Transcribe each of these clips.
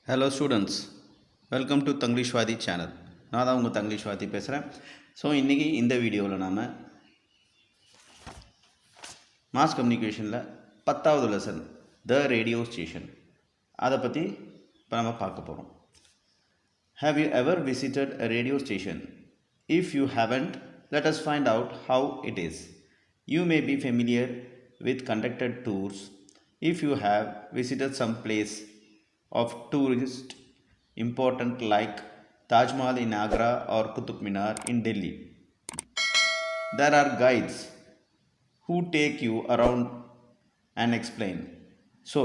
Hello students, welcome to Tanglishwadi channel. நான் தான் உங்கள் தங்கிலீஷ்வாதி பேசுகிறேன். ஸோ இன்றைக்கி இந்த வீடியோவில் நாம் மாஸ் கம்யூனிகேஷனில் 10வது லெசன் த ரேடியோ ஸ்டேஷன் அதை பற்றி இப்போ நம்ம பார்க்க போகிறோம். Have you ever visited a radio station? If you haven't, let us find out how it is. You may be familiar with conducted tours. If you have visited some place of tourist important like Taj Mahal in Agra or Qutub Minar in Delhi. There are guides who take you around and explain. So,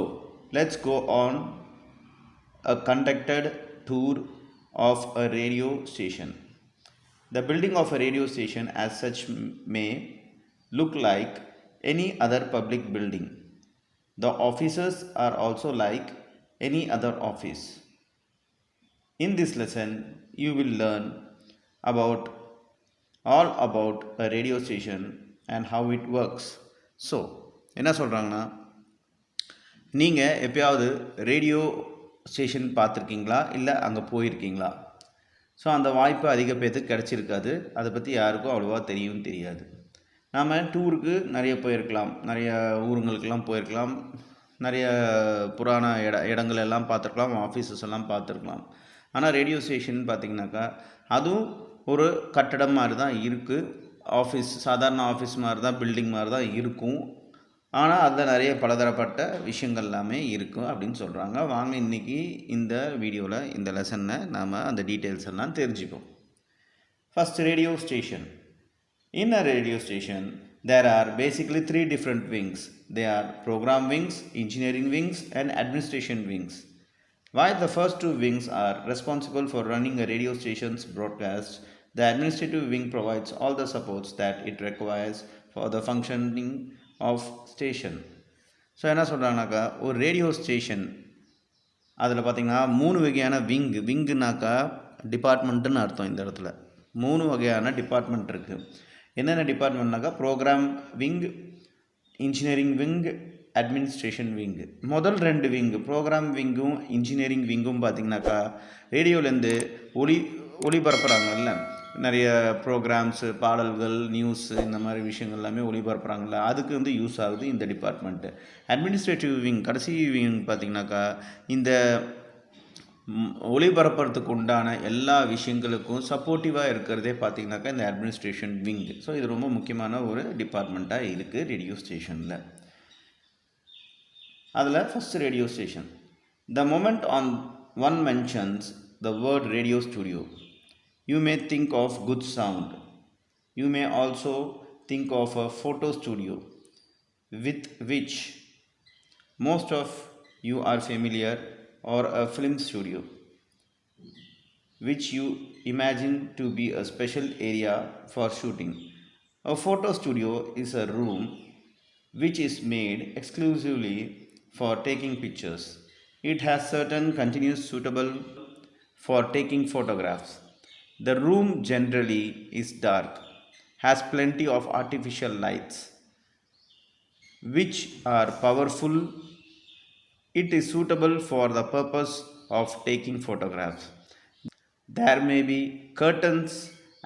let's go on a conducted tour of a radio station. The building of a radio station as such may look like any other public building. The offices are also like any other office. In this lesson, you will learn all about a radio station and how it works. So, என்ன சொல்கிறாங்கன்னா, நீங்கள் எப்போயாவது radio station பார்த்துருக்கீங்களா, இல்லை அங்கே போயிருக்கீங்களா? So அந்த வாய்ப்பு அதிக பேருக்கு கிடச்சிருக்காது. அதை பற்றி யாருக்கும் அவ்வளோவா தெரியவும் தெரியாது. நாம் டூருக்கு நிறைய போயிருக்கலாம், நிறைய ஊருங்களுக்கெல்லாம் போயிருக்கலாம், நிறைய புராண இடங்கள் எல்லாம் பார்த்துருக்கலாம், ஆஃபீஸஸ் எல்லாம் பார்த்துருக்கலாம். ஆனால் ரேடியோ ஸ்டேஷன் பார்த்திங்கனாக்கா அதுவும் ஒரு கட்டடம் மாதிரி தான் இருக்குது. ஆஃபீஸ் சாதாரண ஆஃபீஸ் மாதிரி தான், பில்டிங் மாதிரி தான் இருக்கும். ஆனால் அதில் நிறைய பலதரப்பட்ட விஷயங்கள் எல்லாமே இருக்கும் அப்படின்னு சொல்கிறாங்க. வாங்க இன்றைக்கி இந்த வீடியோவில் இந்த லெசனில் நாம் அந்த டீட்டெயில்ஸ் எல்லாம் தெரிஞ்சுப்போம். First, radio station. In a radio station, there are basically three different wings. They are program wings, engineering wings, and administration wings. While the first two wings are responsible for running a radio station's broadcast, the administrative wing provides all the supports that it requires for the functioning of station. So என்ன சொல்கிறாங்கனாக்கா, ஒரு radio station அதில் பார்த்திங்கன்னா 3 வகையான விங்குனாக்கா டிபார்ட்மெண்ட்டுன்னு அர்த்தம். இந்த இடத்துல 3 வகையான department இருக்குது. என்னென்ன டிபார்ட்மெண்ட்னாக்கா, programme wing, engineering wing, administration wing. முதல் 2 விங்கு, ப்ரோக்ராம் விங்கும் இன்ஜினியரிங் விங்கும் பார்த்திங்கனாக்கா ரேடியோலேருந்து ஒளிபரப்புகிறாங்கல்ல, நிறைய ப்ரோக்ராம்ஸு, பாடல்கள், நியூஸு, இந்த மாதிரி விஷயங்கள் எல்லாமே ஒளிபரப்புகிறாங்கல்ல, அதுக்கு வந்து யூஸ் ஆகுது இந்த டிபார்ட்மெண்ட்டு. அட்மினிஸ்ட்ரேட்டிவ் விங், கடைசி விங் பார்த்திங்கனாக்கா இந்த ஒளிபரப்புறதுக்கு உண்டான எல்லா விஷயங்களுக்கும் சப்போர்ட்டிவாக இருக்கிறதே பார்த்திங்கனாக்கா இந்த அட்மினிஸ்ட்ரேஷன் விங். ஸோ இது ரொம்ப முக்கியமான ஒரு டிபார்ட்மெண்ட்டாக இருக்குது ரேடியோ ஸ்டேஷனில். அதில் first radio station. The moment one mentions the word radio studio, you may think of good sound. You may also think of a photo studio with which most of you are familiar, or a film studio, which you imagine to be a special area for shooting. A photo studio is a room which is made exclusively for taking pictures. It has certain continuous suitable for taking photographs. The room generally is dark, has plenty of artificial lights, which are powerful. It is suitable for the purpose of taking photographs. There may be curtains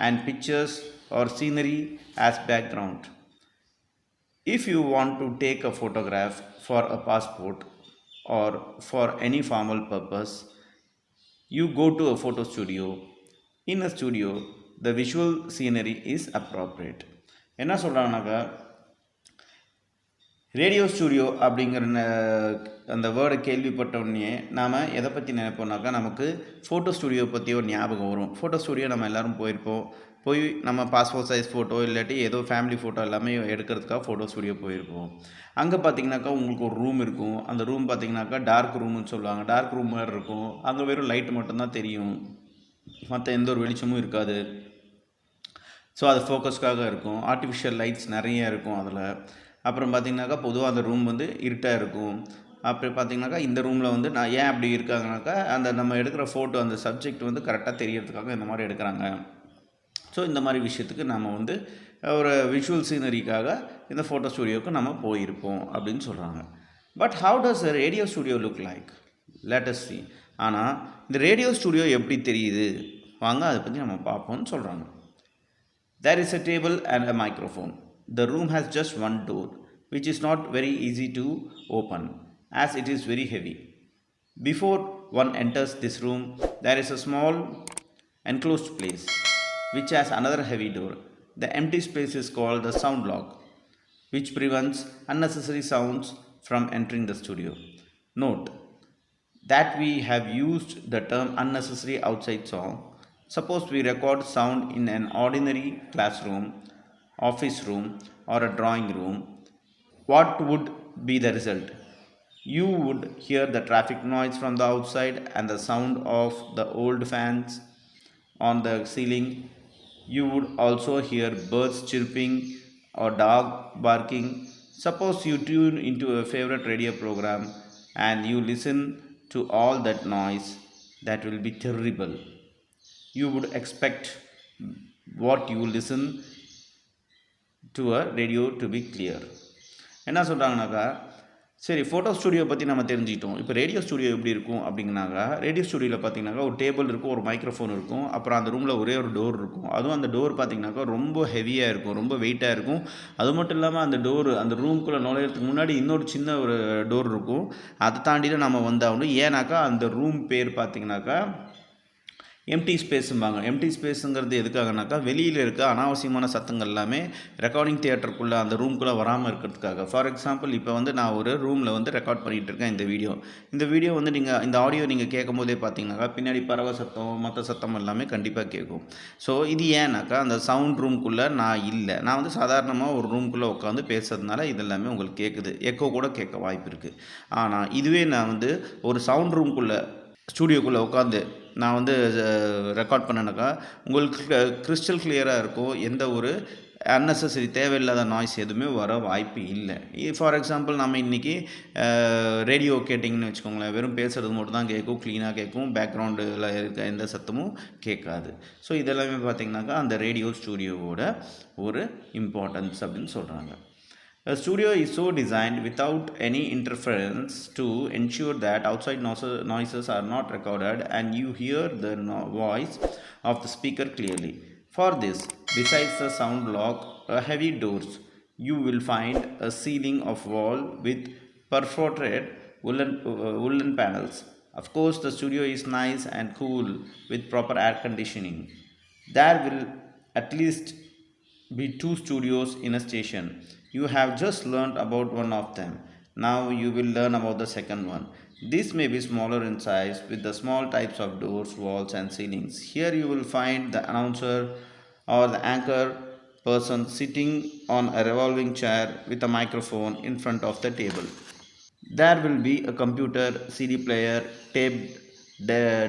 and pictures or scenery as background. If you want to take a photograph for a passport or for any formal purpose, you go to a photo studio. In a studio, the visual scenery is appropriate. என்ன சொல்கிறாங்கனாக்கா, radio studio அப்படிங்கிற அந்த வேர்டை கேள்விப்பட்ட உடனே நாம் எதை பற்றி நினைப்போம்னாக்கா, நமக்கு ஃபோட்டோ ஸ்டூடியோ பற்றி ஒரு ஞாபகம் வரும். ஃபோட்டோ ஸ்டூடியோ நம்ம எல்லோரும் போய் நம்ம பாஸ்போர்ட் சைஸ் ஃபோட்டோ இல்லாட்டி ஏதோ ஃபேமிலி ஃபோட்டோ எல்லாமே எடுக்கிறதுக்காக ஃபோட்டோ ஸ்டூடியோ போயிருப்போம். அங்கே பார்த்திங்கனாக்கா உங்களுக்கு ஒரு ரூம் இருக்கும். அந்த ரூம் பார்த்திங்கனாக்கா டார்க் ரூம்னு சொல்லுவாங்க. டார்க் ரூம் மாதிரி இருக்கும். அங்கே வெறும் லைட்டு மட்டும்தான் தெரியும், மற்ற எந்த ஒரு வெளிச்சமும் இருக்காது. ஸோ அது ஃபோக்கஸ்க்காக இருக்கும். ஆர்டிஃபிஷியல் லைட்ஸ் நிறைய இருக்கும் அதில். அப்புறம் பார்த்திங்கனாக்கா பொதுவாக அந்த ரூம் வந்து இருட்டாக இருக்கும். அப்படி பார்த்திங்கனாக்கா இந்த ரூமில் வந்து நான் ஏன் அப்படி இருக்காங்கனாக்கா, அந்த நம்ம எடுக்கிற ஃபோட்டோ அந்த சப்ஜெக்ட் வந்து கரெக்டாக தெரியறதுக்காக இந்த மாதிரி எடுக்கிறாங்க. ஸோ இந்த மாதிரி விஷயத்துக்கு நம்ம வந்து ஒரு விஷுவல் சீனரிக்காக இந்த ஃபோட்டோ ஸ்டூடியோவுக்கு நம்ம போயிருப்போம் அப்படின்னு சொல்கிறாங்க. But how does a radio studio look like? Let us see. ஆனால் இந்த ரேடியோ ஸ்டூடியோ எப்படி தெரியுது வாங்க அதை பற்றி நம்ம பார்ப்போம்னு சொல்கிறாங்க. There is a table and a microphone. The room has just one door, which is not very easy to open as it is very heavy. Before one enters this room, there is a small enclosed place which has another heavy door. The empty space is called the sound lock, which prevents unnecessary sounds from entering the studio. Note that we have used the term unnecessary outside song. Suppose we record sound in an ordinary classroom, office room, or a drawing room. What would be the result? You would hear the traffic noise from the outside and the sound of the old fans on the ceiling. You would also hear birds chirping or dog barking. Suppose you tune into a favorite radio program and you listen to all that noise. That will be terrible. You would expect what you listen to a radio to be clear. என்ன சொல்கிறாங்கனாக்கா, சரி photo studio பற்றி நம்ம தெரிஞ்சிட்டோம். இப்போ radio studio எப்படி இருக்கும் அப்படிங்கனாக்கா, radio ஸ்டூடியோவில் பார்த்தீங்கன்னாக்கா ஒரு table இருக்கும், ஒரு மைக்ரோஃபோன் இருக்கும், அப்புறம் அந்த ரூமில் ஒரே ஒரு டோர் இருக்கும். அதுவும் அந்த டோர் பார்த்தீங்கன்னாக்கா ரொம்ப ஹெவியாக இருக்கும், ரொம்ப வெயிட்டாக இருக்கும். அது மட்டும் இல்லாமல் அந்த டோர் அந்த ரூம்குள்ளே நுழையிறதுக்கு முன்னாடி இன்னொரு சின்ன ஒரு டோர் இருக்கும். அதை தாண்டி தான் நம்ம வந்தாகணும். ஏன்னாக்கா அந்த ரூம் பேர் பார்த்தீங்கன்னாக்கா எம்டி ஸ்பேஸும்பாங்க. எம்டி ஸ்பேஸுங்கிறது எதுக்காகனாக்கா வெளியில் இருக்க அனாவசியமான சத்தங்கள் எல்லாமே ரெக்கார்டிங் தியேட்டருக்குள்ளே அந்த ரூம்குள்ளே வராமல் இருக்கிறதுக்காக. ஃபார் எக்ஸாம்பிள் இப்போ வந்து நான் ஒரு ரூமில் வந்து ரெக்கார்ட் பண்ணிகிட்டு இருக்கேன் இந்த வீடியோ வந்து நீங்கள் இந்த ஆடியோ நீங்கள் கேட்கும் போதே பார்த்தீங்கன்னாக்கா பின்னாடி பறவை சத்தம் மற்ற சத்தம் எல்லாமே கண்டிப்பாக கேட்கும். ஸோ இது ஏன்னாக்கா அந்த சவுண்ட் ரூம்குள்ளே நான் இல்லை, நான் வந்து சாதாரணமாக ஒரு ரூம்குள்ளே உட்காந்து பேசுறதுனால இதெல்லாமே உங்களுக்கு கேட்குது, எக்கோ கூட கேட்க வாய்ப்பு இருக்குது. ஆனால் இதுவே நான் வந்து ஒரு சவுண்ட் ரூம்குள்ளே ஸ்டூடியோக்குள்ளே உட்காந்து நான் வந்து ரெக்கார்ட் பண்ணேனாக்கா உங்களுக்கு கிறிஸ்டல் கிளியராக இருக்கும், எந்த ஒரு அன்னெசரி தேவையில்லாத நாய்ஸ் எதுவுமே வர வாய்ப்பு இல்லை. ஃபார் எக்ஸாம்பிள் நம்ம இன்றைக்கி ரேடியோ கேட்டிங்கன்னு வச்சுக்கோங்களேன், வெறும் பேசுகிறது மட்டும் தான் கேட்கும், க்ளீனாக கேட்கும், பேக்ரவுண்டில் இருக்க எந்த சத்தமும் கேட்காது. ஸோ இதெல்லாமே பார்த்திங்கனாக்கா அந்த ரேடியோ ஸ்டூடியோவோட ஒரு இம்பார்ட்டன்ஸ் அப்படின்னு சொல்கிறாங்க. A studio is so designed without any interference to ensure that outside noises are not recorded and you hear the voice of the speaker clearly. For this, besides the sound lock, heavy doors, you will find a ceiling of wall with perforated wooden panels. Of course, the studio is nice and cool with proper air conditioning. There will at least be 2 studios in a station. You have just learned about one of them. Now you will learn about the second one. This may be smaller in size with the small types of doors, walls and ceilings. Here you will find the announcer or the anchor person sitting on a revolving chair with a microphone in front of the table. There will be a computer, CD player, tape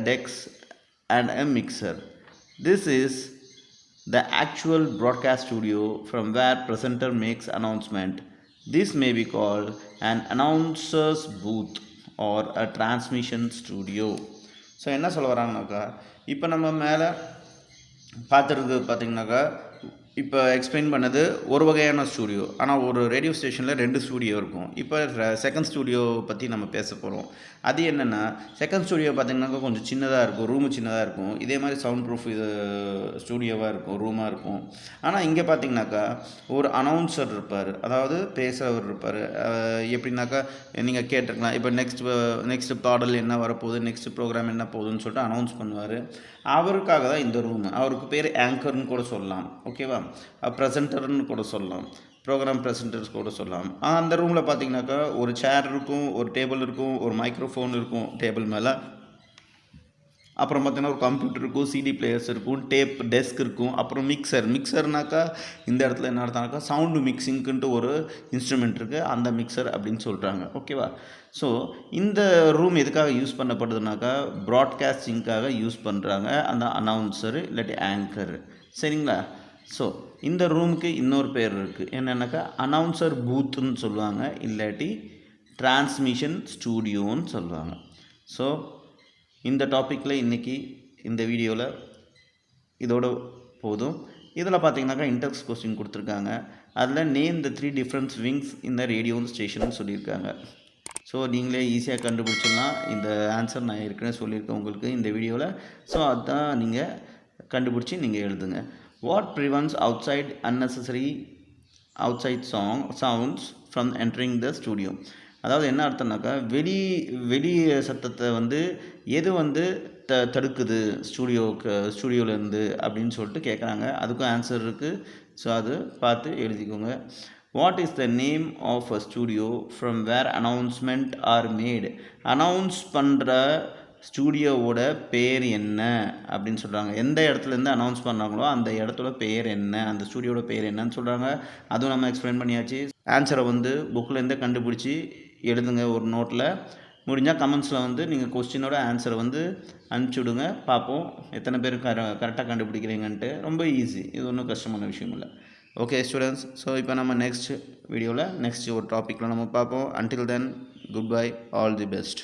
decks and a mixer. This is the actual broadcast studio from where presenter makes announcement. This may be called an announcer's booth or a transmission studio. So என்ன சொல்ல வராங்கனாக்கா, இப்போ நம்ம மேலே பார்த்துருக்கு பார்த்திங்கனாக்கா, இப்போ explain பண்ணது ஒரு வகையான ஸ்டூடியோ. ஆனால் ஒரு ரேடியோ ஸ்டேஷனில் 2 ஸ்டூடியோ இருக்கும். இப்போ செகண்ட் ஸ்டூடியோ பற்றி நம்ம பேச போகிறோம். அது என்னென்னா, செகண்ட் ஸ்டூடியோ பார்த்திங்கனாக்கா கொஞ்சம் சின்னதாக இருக்கும், ரூமு சின்னதாக இருக்கும். இதே மாதிரி சவுண்ட் ப்ரூஃப் இது ஸ்டூடியோவாக இருக்கும், ரூமாக இருக்கும். ஆனால் இங்கே பார்த்திங்கனாக்கா ஒரு அனௌன்சர் இருப்பார், அதாவது பேசுகிறவர் இருப்பார். எப்படின்னாக்கா நீங்கள் கேட்டிருக்கலாம், இப்போ நெக்ஸ்ட்டு பாடல் என்ன வரப்போகுது, நெக்ஸ்ட் ப்ரோக்ராம் என்ன போகுதுன்னு சொல்லிட்டு அனௌன்ஸ் பண்ணுவார். அவருக்காக தான் இந்த ரூமு. அவருக்கு பேர் ஆங்கர்னு கூட சொல்லலாம், ஓகேவா, ப்ரெசென்டர்னு கூட சொல்லலாம், ப்ரோக்ராம் ப்ரெசென்டர்ஸ் கூட சொல்லலாம். அந்த ரூமில் பார்த்தீங்கன்னாக்கா ஒரு சேர் இருக்கும், ஒரு டேபிள் இருக்கும், ஒரு மைக்ரோஃபோன் இருக்கும் டேபிள் மேலே. அப்புறம் பார்த்திங்கன்னா ஒரு கம்ப்யூட்டர் இருக்கும், சிடி பிளேயர்ஸ் இருக்கும், டேப் டெஸ்க் இருக்கும், அப்புறம் மிக்சர்னாக்கா இந்த இடத்துல என்ன அர்த்தம்னாக்கா சவுண்டு மிக்சிங்க்குன்ட்டு ஒரு இன்ஸ்ட்ருமெண்ட் இருக்குது, அந்த மிக்சர் அப்படின்னு சொல்கிறாங்க, ஓகேவா. ஸோ இந்த ரூம் எதுக்காக யூஸ் பண்ணப்படுதுனாக்கா ப்ராட்காஸ்டிங்காக யூஸ் பண்ணுறாங்க அந்த அனௌன்சரு இல்லாட்டி ஆங்கர், சரிங்களா. ஸோ இந்த ரூமுக்கு இன்னொரு பேர் இருக்குது, என்னென்னாக்கா அனௌன்சர் பூத்துன்னு சொல்லுவாங்க, இல்லாட்டி டிரான்ஸ்மிஷன் ஸ்டூடியோன்னு சொல்லுவாங்க. ஸோ இந்த டாப்பிக்கில் இன்றைக்கி இந்த வீடியோவில் இதோட போதும். இதில் பார்த்தீங்கன்னாக்கா இன்டெக்ஸ் கொஸ்டின் கொடுத்துருக்காங்க. அதில் நேம் த 3 டிஃப்ரெண்ட் விங்ஸ் இந்த ரேடியோ ஸ்டேஷன் சொல்லியிருக்காங்க. ஸோ நீங்களே ஈஸியாக கண்டுபிடிச்சிடலாம். இந்த ஆன்சர் நான் ஏற்கனவே சொல்லியிருக்கேன் உங்களுக்கு இந்த வீடியோவில். ஸோ அதுதான் நீங்கள் கண்டுபிடிச்சி நீங்கள் எழுதுங்க. What prevents outside sounds from entering the studio. அதாவது என்ன அர்த்தம்னாக்கா வெளி சத்தத்தை வந்து எது வந்து தடுக்குது ஸ்டூடியோவிலேருந்து அப்படின்னு சொல்லிட்டு கேட்குறாங்க. அதுக்கும் ஆன்சர் இருக்குது. ஸோ அது பார்த்து எழுதிக்கோங்க. What is the name of a studio from where announcement are made. Announce பண்ணுற ஸ்டூடியோவோட பேர் என்ன அப்படின்னு சொல்கிறாங்க. எந்த இடத்துலேருந்து அனௌன்ஸ் பண்ணுறாங்களோ அந்த இடத்தோட பேர் என்ன, அந்த ஸ்டூடியோட பேர் என்னன்னு சொல்கிறாங்க. அதுவும் நம்ம எக்ஸ்பிளைன் பண்ணியாச்சு. ஆன்சரை வந்து புக்கிலேருந்தே கண்டுபிடிச்சி எழுதுங்க ஒரு நோட்டில். முடிஞ்சால் கமெண்ட்ஸில் வந்து நீங்கள் கொஸ்டினோட ஆன்சரை வந்து அனுப்பிச்சி விடுங்க. பார்ப்போம் எத்தனை பேர் கரெக்டாக கண்டுபிடிக்கிறீங்கன்ட்டு. ரொம்ப ஈஸி, இது ஒன்றும் கஷ்டமான விஷயம் இல்லை. ஓகே ஸ்டூடெண்ட்ஸ், ஸோ இப்போ நம்ம நெக்ஸ்ட் வீடியோவில் நெக்ஸ்ட் ஒரு டாப்பிக்கில் நம்ம பார்ப்போம். Until then, good bye, all the best.